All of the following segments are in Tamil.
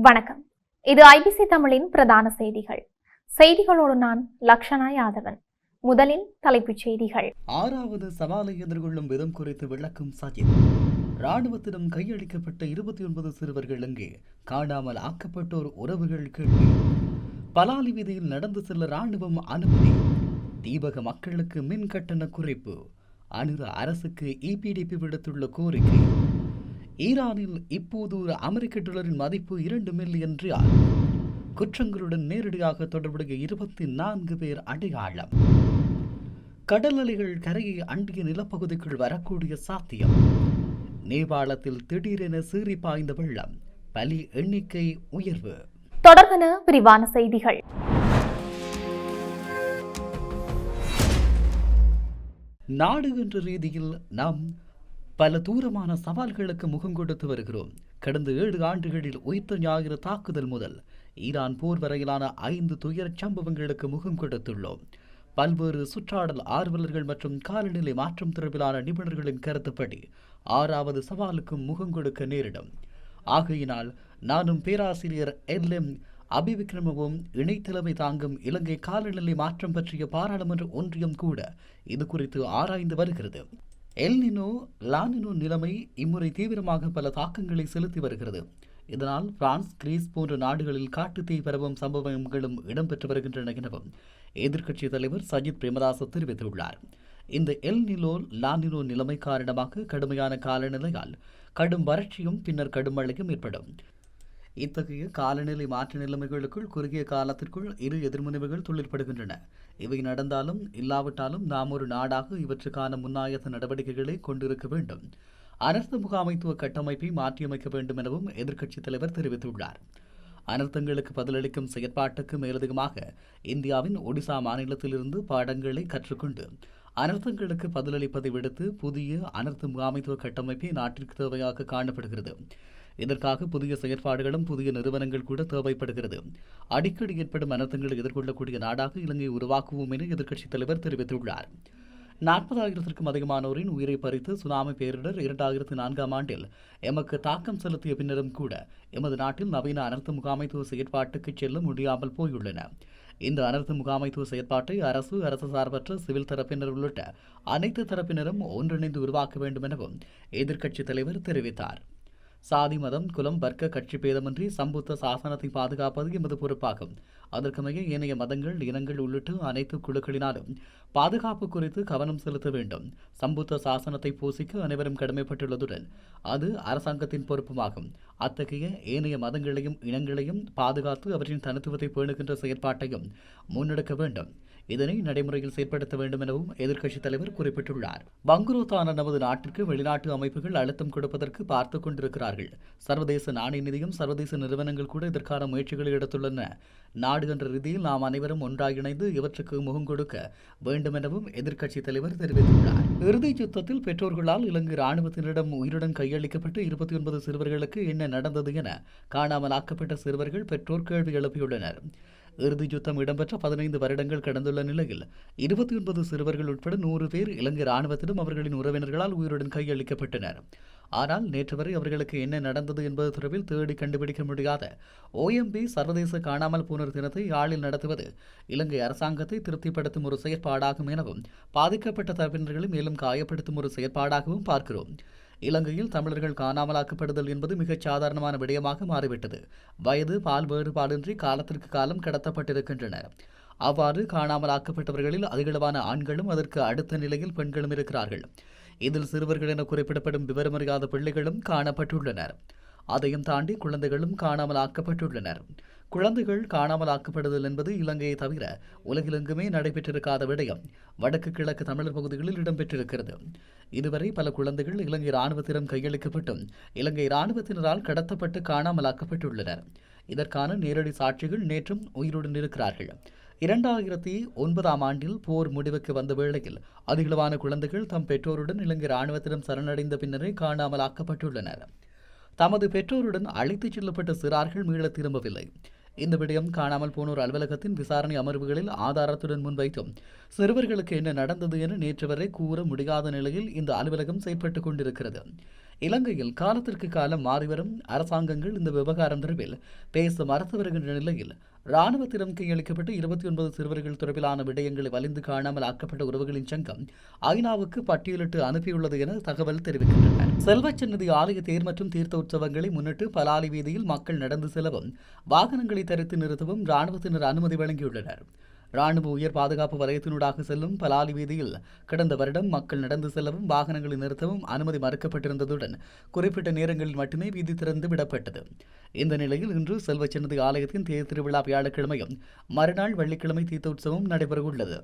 வணக்கம். இது ஐபிசி தமிழின் பிரதான செய்திகள். செய்திகளோடு நான் லக்ஷனா யாதவன். முதலில் தலைப்புச் செய்திகள். 6வது சவாலை எதிர்கொள்ளும் விதம் குறித்து விளக்கும் சஜித். ராணுவத்திடம் கையளிக்கப்பட்ட 29 சிறுவர்கள் எங்கே? காணாமல் ஆக்கப்பட்டோர் உறவுகள் கேள்வி. பலாலி வீதியில் நடந்து செல்ல ராணுவம் அனுமதி. தீபக மக்களுக்கு மின் கட்டண குறைப்பு. அனுர அரசுக்கு இபிடிபி விடுத்துள்ள கோரிக்கை. ஈரானில் இப்போது அமெரிக்க டாலரின் மதிப்பு 2 மில்லியன் ரியால். குற்றங்களுடன் நேரடியாக தொடர்புடைய 24 பேர் அடையாளம். கடல் அலைகள் கரையை அண்டிய நிலப்பகுதிக்குள் வரக்கூடிய சாத்தியம். நேபாளத்தில் திடீரென சீறி பாய்ந்த வெள்ளம். பலி எண்ணிக்கை உயர்வு. தொடர்பான விரிவான செய்திகள். நாடு என்ற ரீதியில் நாம் பல தூரமான சவால்களுக்கு முகம் கொடுத்து வருகிறோம். கடந்த 7 ஆண்டுகளில் உயிர்த்த ஞாயிறு தாக்குதல் முதல் ஈரான் போர் வரையிலான 5 துயர சம்பவங்களுக்கு முகம் கொடுத்துள்ளோம். பல்வேறு சுற்றாடல் ஆர்வலர்கள் மற்றும் காலநிலை மாற்றம் தொடர்பிலான நிபுணர்களின் கருத்துப்படி 6வது சவாலுக்கும் முகம் கொடுக்க நேரிடும். ஆகையினால் நானும் பேராசிரியர் LM அபிவிக்ரமவும் இணைத்தலைமை தாங்கும் இலங்கை காலநிலை மாற்றம் பற்றிய பாராளுமன்ற ஒன்றியம் கூட இது குறித்து ஆராய்ந்து வருகிறது. எல்னினோ லானினோ நிலைமை இம்முறை தீவிரமாக பல தாக்கங்களை செலுத்தி வருகிறது. இதனால் பிரான்ஸ், கிரீஸ் போன்ற நாடுகளில் காட்டுத்தீ பரவும் சம்பவங்களும் இடம்பெற்று வருகின்றன எனவும் எதிர்க்கட்சித் தலைவர் சஜித் பிரேமதாச தெரிவித்துள்ளார். இந்த எல்னினோ லானினோ நிலைமை காரணமாக கடுமையான காலநிலையால் கடும் வறட்சியும் பின்னர் கடும் மழையும் ஏற்படும். இத்தகைய காலநிலை மாற்ற நிலைமைகளுக்குள் குறுகிய காலத்திற்குள் இரு எதிர்முனைவுகள் தொழிற்படுகின்றன. இவை நடந்தாலும் இல்லாவிட்டாலும் நாம் ஒரு நாடாக இவற்றுக்கான முன்னாயத்த நடவடிக்கைகளை கொண்டிருக்க வேண்டும். அனர்த்த முகாமைத்துவ கட்டமைப்பை மாற்றியமைக்க வேண்டும் எனவும் எதிர்க்கட்சித் தலைவர் தெரிவித்துள்ளார். அனர்த்தங்களுக்கு பதிலளிக்கும் செயற்பாட்டுக்கு மேலதிகமாக இந்தியாவின் ஒடிசா மாநிலத்திலிருந்து பாடங்களை கற்றுக்கொண்டு அனர்த்தங்களுக்கு பதிலளிப்பதை விடுத்து புதிய அனர்த்த முகாமைத்துவ கட்டமைப்பை நாட்டிற்கு தேவையாக காணப்படுகிறது. இதற்காக புதிய செயற்பாடுகளும் புதிய நிறுவனங்கள் கூட தேவைப்படுகிறது. அடிக்கடி ஏற்படும் அனர்த்தங்களை எதிர்கொள்ளக்கூடிய நாடாக இலங்கை உருவாக்குவோம் என எதிர்க்கட்சித் தலைவர் தெரிவித்துள்ளார். 40,000க்கும் அதிகமானோரின் உயிரை பறித்து சுனாமி பேரிடர் 2004ஆம் ஆண்டில் எமக்கு தாக்கம் செலுத்திய பின்னரும் கூட எமது நாட்டில் நவீன அனர்த்த முகாமைத்துவ செயற்பாட்டுக்கு செல்ல முடியாமல் போயுள்ளன. இந்த அனர்த்த முகாமைத்துவ செயற்பாட்டை அரசு சார்பற்ற சிவில் தரப்பினர் உள்ளிட்ட அனைத்து தரப்பினரும் ஒன்றிணைந்து உருவாக்க வேண்டும் எனவும் எதிர்க்கட்சித் தலைவர் தெரிவித்தார். சாதி, மதம், குலம், வர்க்க, கட்சி பேதமின்றி சம்புத்த சாசனத்தை பாதுகாப்பது எமது பொறுப்பாகும். அதற்கமைய ஏனைய மதங்கள், இனங்கள் உள்ளிட்ட அனைத்து குழுக்களினாலும் பாதுகாப்பு குறித்து கவனம் செலுத்த வேண்டும். சம்புத்த சாசனத்தை பூசிக்க அனைவரும் கடமைப்பட்டுள்ளதுடன் அது அரசாங்கத்தின் பொறுப்புமாகும். அத்தகைய ஏனைய மதங்களையும் இனங்களையும் பாதுகாத்து அவற்றின் தனித்துவத்தை பேணுகின்ற செயற்பாட்டையும் முன்னெடுக்க வேண்டும். இதனை நடைமுறையில் செயற்படுத்த வேண்டும் எனவும் எதிர்க்கட்சித் தலைவர் குறிப்பிட்டுள்ளார். வங்குரோத்தான நமது நாட்டிற்கு வெளிநாட்டு அமைப்புகள் அழுத்தம் கொடுப்பதற்கு பார்த்துக் கொண்டிருக்கிறார்கள். சர்வதேச நாணய நிதியம், சர்வதேச நிறுவனங்கள் கூட இதற்கான முயற்சிகளை எடுத்துள்ளன. நாடு என்ற ரீதியில் நாம் அனைவரும் ஒன்றாக இணைந்து இவற்றுக்கு முகம் கொடுக்க வேண்டும் எனவும் எதிர்க்கட்சித் தலைவர் தெரிவித்துள்ளார். இறுதிச் யுத்தத்தில் பெற்றோர்களால் இலங்கை ராணுவத்தினரிடம் உயிருடன் கையளிக்கப்பட்டு 29 சிறுவர்களுக்கு என்ன நடந்தது என காணாமல் ஆக்கப்பட்ட சிறுவர்கள் பெற்றோர் கேள்வி எழுப்பியுள்ளனர். இறுதி யுத்தம் இடம்பெற்ற 15 வருடங்கள் கடந்துள்ள நிலையில் 29 சிறுவர்கள் உட்பட 100 பேர் இலங்கை ராணுவத்திடம் அவர்களின் உறவினர்களால் உயிருடன் கையளிக்கப்பட்டனர். ஆனால் நேற்று வரை அவர்களுக்கு என்ன நடந்தது என்பது தொடர்பில் தேடி கண்டுபிடிக்க முடியாத OMB சர்வதேச காணாமல் போனோர் தினத்தை யாழில் நடத்துவது இலங்கை அரசாங்கத்தை திருப்திப்படுத்தும் ஒரு செயற்பாடாகும் எனவும் பாதிக்கப்பட்ட தரப்பினர்களை மேலும் காயப்படுத்தும் ஒரு செயற்பாடாகவும் பார்க்கிறோம். இலங்கையில் தமிழர்கள் காணாமலாக்கப்படுதல் என்பது மிகச் சாதாரணமான விடயமாக மாறிவிட்டது. வயது, பால் வேறுபாடின்றி காலத்திற்கு காலம் கடத்தப்பட்டிருக்கின்றனர். அவ்வாறு காணாமலாக்கப்பட்டவர்களில் அதிகளவான ஆண்களும் அதற்கு அடுத்த நிலையில் பெண்களும் இருக்கிறார்கள். இதில் சிறுவர்கள் என குறிப்பிடப்படும் விவரமறியாத பிள்ளைகளும் காணப்பட்டுள்ளனர். அதையும் தாண்டி குழந்தைகளும் காணாமல் ஆக்கப்பட்டுள்ளனர். குழந்தைகள் காணாமல் ஆக்கப்படுதல் என்பது இலங்கையை தவிர உலகிலெங்குமே நடைபெற்றிருக்காத விடயம் வடக்கு கிழக்கு தமிழர் பகுதிகளில் இடம்பெற்றிருக்கிறது. இதுவரை பல குழந்தைகள் இலங்கை இராணுவத்திடம் கையளிக்கப்பட்டும் இலங்கை இராணுவத்தினரால் கடத்தப்பட்டு காணாமல் ஆக்கப்பட்டுள்ளனர். இதற்கான நேரடி சாட்சிகள் நேற்றும் உயிருடன் இருக்கிறார்கள். 2009ஆம் ஆண்டில் போர் முடிவுக்கு வந்த வேளையில் அதிகளவான குழந்தைகள் தம் பெற்றோருடன் இலங்கை இராணுவத்திடம் சரணடைந்த பின்னரே காணாமல் ஆக்கப்பட்டுள்ளனர். தமது பெற்றோருடன் அழைத்துச் செல்லப்பட்ட சிறார்கள் மீள திரும்பவில்லை. இந்த விடயம் காணாமல் போனோர் அலுவலகத்தின் விசாரணை அமர்வுகளில் ஆதாரத்துடன் முன்வைத்தும் சிறுவர்களுக்கு என்ன நடந்தது என நேற்று வரை கூற முடியாத நிலையில் இந்த அலுவலகம் செயற்பட்டுக் கொண்டிருக்கிறது. இலங்கையில் காலத்திற்கு காலம் மாறிவரும் அரசாங்கங்கள் இந்த விவகாரம் தொடர்பில் பேச மறுத்து வருகின்ற நிலையில் இராணுவத்திடம் கையளிக்கப்பட்டு 29 சிறுவர்கள் தொடர்பிலான விடயங்களை வலிந்து காணாமல் ஆக்கப்பட்ட உறவுகளின் சங்கம் ஐநாவுக்கு பட்டியலிட்டு அனுப்பியுள்ளது என தகவல் தெரிவிக்கின்றனர். செல்வச்சன்னதி ஆலய தேர் மற்றும் தீர்த்த உற்சவங்களை முன்னிட்டு பலாலி வீதியில் மக்கள் நடந்து செல்லவும் வாகனங்களை தரித்து நிறுத்தவும் இராணுவத்தினர் அனுமதி வழங்கியுள்ளனர். ராணுவ உயர் பாதுகாப்பு வலயத்தினூடாக செல்லும் பலாலி வீதியில் கடந்த வருடம் மக்கள் நடந்து செல்லவும் வாகனங்களை நிறுத்தவும் அனுமதி மறுக்கப்பட்டிருந்ததுடன் குறிப்பிட்ட நேரங்களில் மட்டுமே வீதி திறந்து விடப்பட்டது. இந்த நிலையில் இன்று செல்வச்சன்னதி ஆலயத்தின் தேர் திருவிழா வியாழக்கிழமையும் மறுநாள் வெள்ளிக்கிழமை தீர்த்த உற்சவம் நடைபெறவுள்ளது.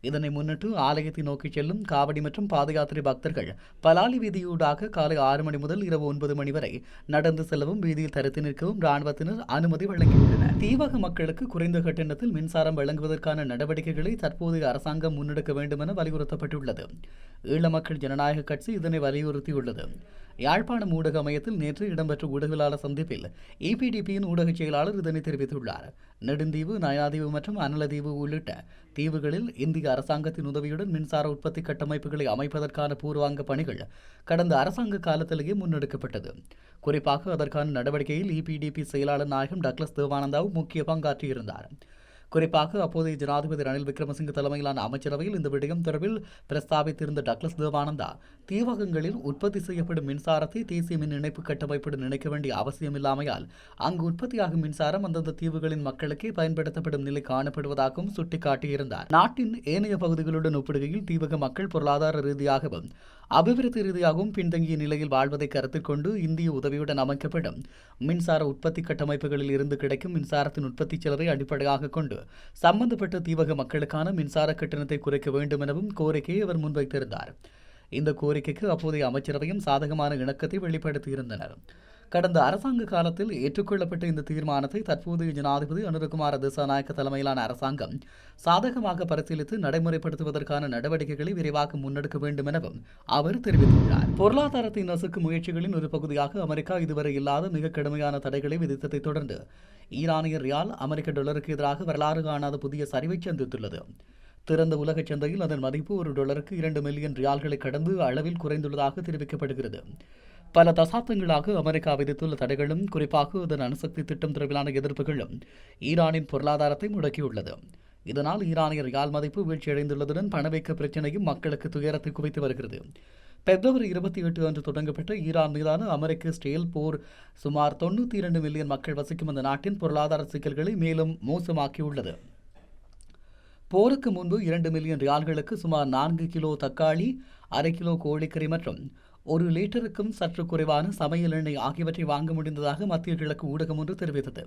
இதனை முன்னிட்டு ஆலயத்தை நோக்கி செல்லும் காவடி மற்றும் பாதயாத்திரை பக்தர்கள் பலாலி வீதியூடாக காலை 6 மணி முதல் இரவு 9 மணி வரை நடந்து செல்லவும் வீதியில் தரித்து நிற்கவும் இராணுவத்தினர் அனுமதி வழங்கியுள்ளனர். தீவக மக்களுக்கு குறைந்த கட்டணத்தில் மின்சாரம் வழங்குவதற்கான நடவடிக்கைகளை தற்போதைய அரசாங்கம் முன்னெடுக்க வேண்டும் என வலியுறுத்தப்பட்டுள்ளது. ஈழ மக்கள் ஜனநாயக கட்சி இதனை வலியுறுத்தியுள்ளது. யாழ்ப்பாணம் ஊடக மையத்தில் நேற்று இடம்பெற்ற ஊடகவியலாளர் சந்திப்பில் EPDPயின் ஊடக செயலாளர் இதனை தெரிவித்துள்ளார். நெடுந்தீவு, நயாதீவு மற்றும் அனலதீவு உள்ளிட்ட தீவுகளில் இந்திய அரசாங்கத்தின் உதவியுடன் மின்சார உற்பத்தி கட்டமைப்புகளை அமைப்பதற்கான பூர்வாங்க பணிகள் கடந்த அரசாங்க காலத்திலேயே முன்னெடுக்கப்பட்டது. குறிப்பாக அதற்கான நடவடிக்கையில் EPDP செயலாளர் நாயகம் டக்ளஸ் தேவானந்தாவும் முக்கிய பங்காற்றியிருந்தார். குறிப்பாக அப்போதைய ஜனாதிபதி ரணில் விக்ரமசிங்க தலைமையிலான அமைச்சரவையில் இந்த விடயம் தொடர்பில் பிரஸ்தாபித்திருந்த டக்ளஸ் தேவானந்தா தீவகங்களில் உற்பத்தி செய்யப்படும் மின்சாரத்தை தேசிய மின் இணைப்பு கட்டமைப்புடன் இணைக்க வேண்டிய அவசியமில்லாமையால் அங்கு உற்பத்தியாகும் மின்சாரம் அந்தந்த தீவுகளின் மக்களுக்கே பயன்படுத்தப்படும் நிலை காணப்படுவதாகவும் சுட்டிக்காட்டியிருந்தார். நாட்டின் ஏனைய பகுதிகளுடன் ஒப்பிடுகையில் தீவக மக்கள் பொருளாதார ரீதியாகவும் அபிவிருத்தி ரீதியாகவும் பின்தங்கிய நிலையில் வாழ்வதை கருத்தில் கொண்டு இந்திய உதவியுடன் அமைக்கப்படும் மின்சார உற்பத்தி கட்டமைப்புகளில் இருந்து கிடைக்கும் மின்சாரத்தின் உற்பத்தி செலவை அடிப்படையாக கொண்டு சம்பந்தப்பட்ட தீவக மக்களுக்கான மின்சார கட்டணத்தை குறைக்க வேண்டும் எனவும் கோரிக்கையை அவர் முன்வைத்திருந்தார். இந்த கோரிக்கைக்கு அப்போதைய அமைச்சரவையும் சாதகமான இணக்கத்தை வெளிப்படுத்தியிருந்தனர். கடந்த அரசாங்க காலத்தில் ஏற்றுக்கொள்ளப்பட்ட இந்த தீர்மானத்தை தற்போதைய ஜனாதிபதி அனுரகுமார திசாநாயக்க தலைமையிலான அரசாங்கம் சாதகமாக பரிசீலித்து நடைமுறைப்படுத்துவதற்கான நடவடிக்கைகளை விரைவாக முன்னெடுக்க வேண்டும் எனவும் அவர் தெரிவித்துள்ளார். பொருளாதாரத்தை நசுக்கும் முயற்சிகளின் ஒரு பகுதியாக அமெரிக்கா இதுவரை இல்லாத மிக கடுமையான தடைகளை விதித்ததை தொடர்ந்து ஈரானிய ரியால் அமெரிக்க டாலருக்கு எதிராக வரலாறு காணாத புதிய சரிவை சந்தித்துள்ளது. திறந்த உலக சந்தையில் அதன் மதிப்பு $1 2 மில்லியன் ரியால்களை கடந்து அளவில் குறைந்துள்ளதாக தெரிவிக்கப்படுகிறது. பல தசாப்தங்களாக அமெரிக்கா விதித்துள்ள தடைகளும் குறிப்பாக அதன் அணுசக்தி திட்டம் தொடர்பிலான எதிர்ப்புகளும் ஈரானின் பொருளாதாரத்தை முடக்கியுள்ளது. இதனால் ஈரானிய ரியால் மதிப்பு வீழ்ச்சியடைந்துள்ளதுடன் பணவீக்க பிரச்சினையும் மக்களுக்கு துயரத்தை குவித்து வருகிறது. பிப்ரவரி 28 அன்று தொடங்கப்பட்ட ஈரான் மீதான அமெரிக்க ஸ்டேல் போர் சுமார் 92 மில்லியன் மக்கள் வசிக்கும் அந்த நாட்டின் பொருளாதார சிக்கல்களை மேலும் மோசமாக்கியுள்ளது. போருக்கு முன்பு 2 மில்லியன் ரியால்களுக்கு சுமார் 4 கிலோ தக்காளி, 1/2 கிலோ கோழிக்கறி மற்றும் 1 லிட்டருக்கும் சற்று குறைவான சமையல் எண்ணெய் ஆகியவற்றை வாங்க முடிந்ததாக மத்திய கிழக்கு ஊடகம் ஒன்று தெரிவித்தது.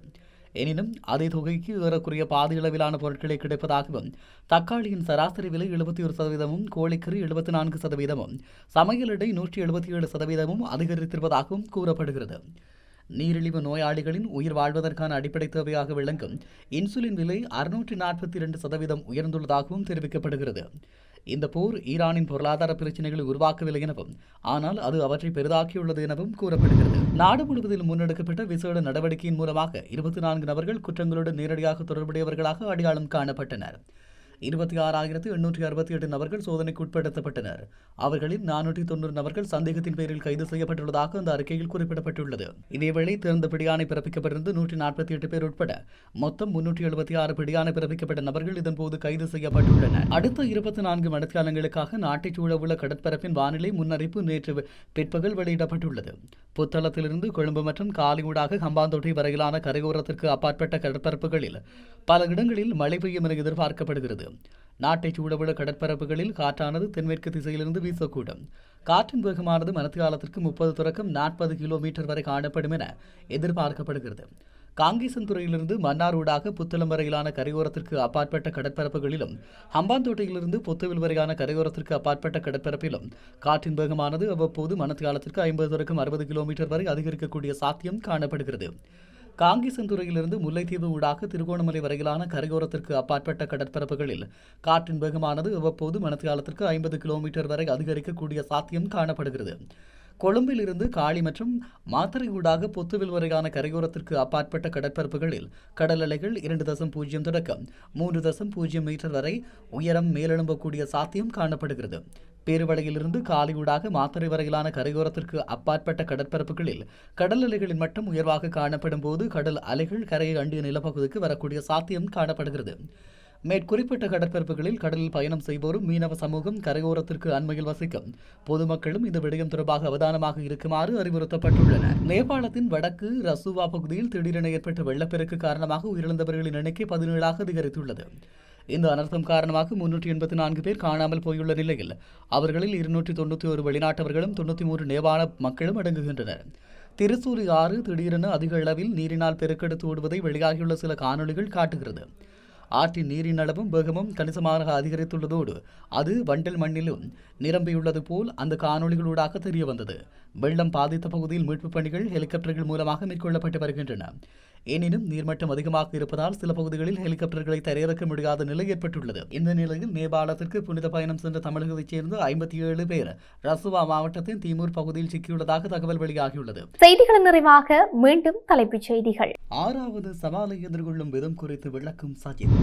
எனினும் அதே தொகைக்கு ஏறக்குறைய பாதி அளவிலான பொருட்களை கிடைப்பதாகவும் தக்காளியின் சராசரி விலை 71%, கோழிக்கறி 74%, சமையல் எடை 177% அதிகரித்திருப்பதாகவும் கூறப்படுகிறது. நீரிழிவு நோயாளிகளின் உயிர் வாழ்வதற்கான அடிப்படை தேவையாக விளங்கும் இன்சுலின் விலை 642% உயர்ந்துள்ளதாகவும் தெரிவிக்கப்படுகிறது. இந்த போர் ஈரானின் பொருளாதார பிரச்சினைகளை உருவாக்கவில்லை எனவும் ஆனால் அது அவற்றை பெரிதாக்கியுள்ளது எனவும் கூறப்படுகிறது. நாடு முழுவதிலும் முன்னெடுக்கப்பட்ட விசேட நடவடிக்கையின் மூலமாக 24 நபர்கள் குற்றங்களுடன் நேரடியாக தொடர்புடையவர்களாக அடையாளம் காணப்பட்டனர். 26,868 நபர்கள் சோதனைக்கு உட்படுத்தப்பட்டனர். அவர்களில் 490 நபர்கள் சந்தேகத்தின் பேரில் கைது செய்யப்பட்டுள்ளதாக அந்த அறிக்கையில் குறிப்பிடப்பட்டுள்ளது. இதேவேளை திறந்த பிடியாணை பிறப்பிக்கப்பட்டிருந்த 148 பேர் உட்பட மொத்தம் 376 பிடியாணை பிறப்பிக்கப்பட்ட நபர்கள் இதன்போது கைது செய்யப்பட்டுள்ளனர். அடுத்த 24 மணித்தியாலங்களுக்காக நாட்டைச் சூழவுள்ள கடற்பரப்பின் வானிலை முன்னறிப்பு நேற்று பிற்பகல் வெளியிடப்பட்டுள்ளது. புத்தளத்திலிருந்து கொழும்பு மற்றும் காலியூடாக ஹம்பாந்தோட்டை வரையிலான கரையோரத்திற்கு அப்பாற்பட்ட கடற்பரப்புகளில் பல இடங்களில் மழை பெய்யும் என எதிர்பார்க்கப்படுகிறது. நாட்டை சூழவுள்ள கடற்பரப்புகளில் காற்றானது தென்மேற்கு திசையிலிருந்து வீசக்கூடும். காற்றின் வேகமானது மணித்தியாலத்திற்கு 30 தொடக்கம் 40 கிலோமீட்டர் வரை காணப்படும் என எதிர்பார்க்கப்படுகிறது. காங்கேசன்துறையிலிருந்து மன்னார் ஊடாக புத்தளம் வரையிலான கரையோரத்திற்கு அப்பாற்பட்ட கடற்பரப்புகளிலும் ஹம்பாந்தோட்டையிலிருந்து பொத்துவில் வரையான கரையோரத்திற்கு அப்பாற்பட்ட கடற்பரப்பிலும் காற்றின் வேகமானது அவ்வப்போது மணித்தியாலத்திற்கு 50 தொடக்கம் 60 கிலோமீட்டர் வரை அதிகரிக்கக்கூடிய சாத்தியம் காணப்படுகிறது. காங்கேசன்துறையிலிருந்து முல்லைத்தீவு ஊடாக திருகோணமலை வரையிலான கரையோரத்திற்கு அப்பாற்பட்ட கடற்பரப்புகளில் காற்றின் வேகமானது அவ்வப்போது மணித்தியாலத்திற்கு 50 கிலோமீட்டர் வரை அதிகரிக்கக்கூடிய சாத்தியம் காணப்படுகிறது. கொழும்பில் இருந்து காலி மற்றும் மாத்தறை ஊடாக பொத்துவில் வரையான கரையோரத்திற்கு அப்பாற்பட்ட கடற்பரப்புகளில் கடல் அலைகள் 2.0 தொடக்கம் 3.0 மீட்டர் வரை உயரம் மேலெழும்பக்கூடிய சாத்தியம் காணப்படுகிறது. பேருவளையிலிருந்து காலியூடாக மாத்தறை வரையிலான கரையோரத்திற்கு அப்பாற்பட்ட கடற்பரப்புகளில் கடல் அலைகளின் மட்டம் உயர்வாக காணப்படும் போது கடல் அலைகள் கரையை அண்டிய நிலப்பகுதிக்கு வரக்கூடிய சாத்தியம் காணப்படுகிறது. மேற்குறிப்பிட்ட கடற்பரப்புகளில் கடலில் பயணம் செய்வோரும் மீனவ சமூகம் கரையோரத்திற்கு அண்மையில் வசிக்கும் பொதுமக்களும் இந்த விடயம் தொடர்பாக அவதானமாக இருக்குமாறு அறிவுறுத்தப்பட்டுள்ளனர். நேபாளத்தின் வடக்கு ரசுவா பகுதியில் திடீரென ஏற்பட்ட வெள்ளப்பெருக்கு காரணமாக உயிரிழந்தவர்களின் எண்ணிக்கை 17 அதிகரித்துள்ளது. இந்த அனர்த்தம் காரணமாக 384 பேர் காணாமல் போயுள்ள நிலையில் அவர்களில் 291 வெளிநாட்டவர்களும் 93 நேபாள மக்களும் அடங்குகின்றனர். திருசூரி ஆறு திடீரென அதிக அளவில் நீரினால் பெருக்கெடுத்து ஓடுவதை வெளியாகியுள்ள சில காணொலிகள் காட்டுகிறது. ஆற்றின் நீரின் அளவும் வேகமும் கணிசமாக அதிகரித்துள்ளதோடு அது வண்டல் மண்ணிலும் நிரம்பியுள்ளது போல் அந்த காணொலிகளூடாக தெரிய வந்தது. வெள்ளம் பாதித்த பகுதியில் மீட்புப் பணிகள் ஹெலிகாப்டர்கள் மூலமாக மேற்கொள்ளப்பட்டு வருகின்றன. எனினும் நீர்மட்டம் அதிகமாக இருப்பதால் சில பகுதிகளில் ஹெலிகாப்டர்களை தரையிறக்க முடியாத நிலை ஏற்பட்டுள்ளது. இந்த நிலையில் நேபாளத்திற்கு புனித பயணம் சென்ற தமிழகத்தைச் சேர்ந்த 57 பேர் ரசுவா மாவட்டத்தின் தீமூர் பகுதியில் சிக்கியுள்ளதாக தகவல் வெளியாகியுள்ளது. செய்திகளின் நிறைவாக மீண்டும் தலைப்புச் செய்திகள். 6வது சவாலை எதிர்கொள்ளும் விதம் குறித்து விளக்கும் சஜித்.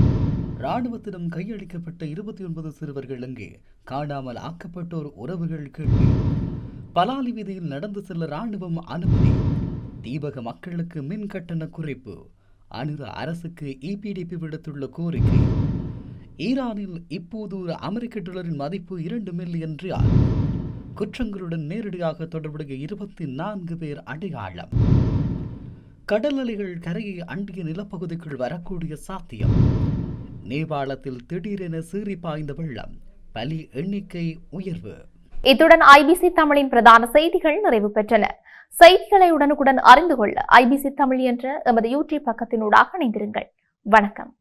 ராணுவத்திடம் கையளிக்கப்பட்ட 29 சிறுவர்கள் எங்கே? காணாமல் ஆக்கப்பட்டோர் உறவுகள் கேள்வி. பலாலி வீதியில் நடந்து செல்ல ராணுவம் அனுமதி. தீபக மக்களுக்கு மின் கட்டண குறைப்பு. அனுர அரசுக்கு இபிடிபி விடுத்துள்ள கோரிக்கை. ஈரானில் இப்போது ஒரு அமெரிக்க டாலரின் மதிப்பு 2 மில்லியன் ரியால். குற்றங்களுடன் நேரடியாக தொடர்புடைய 24 பேர் அடையாளம். கடல் அலைகள் கரையை அண்டிய நிலப்பகுதிக்குள் வரக்கூடிய சாத்தியம். நேபாளத்தில் திடீரென சீறி பாய்ந்த வெள்ளம், பலி எண்ணிக்கை உயர்வு. இத்துடன் ஐபிசி தமிழின் பிரதான செய்திகள் நிறைவு பெற்றன. செய்திகளை உடனுக்குடன் அறிந்து கொள்ள ஐபிசி தமிழ் என்ற எமது யூடியூப் பக்கத்தினூடாக இணைந்திருங்கள். வணக்கம்.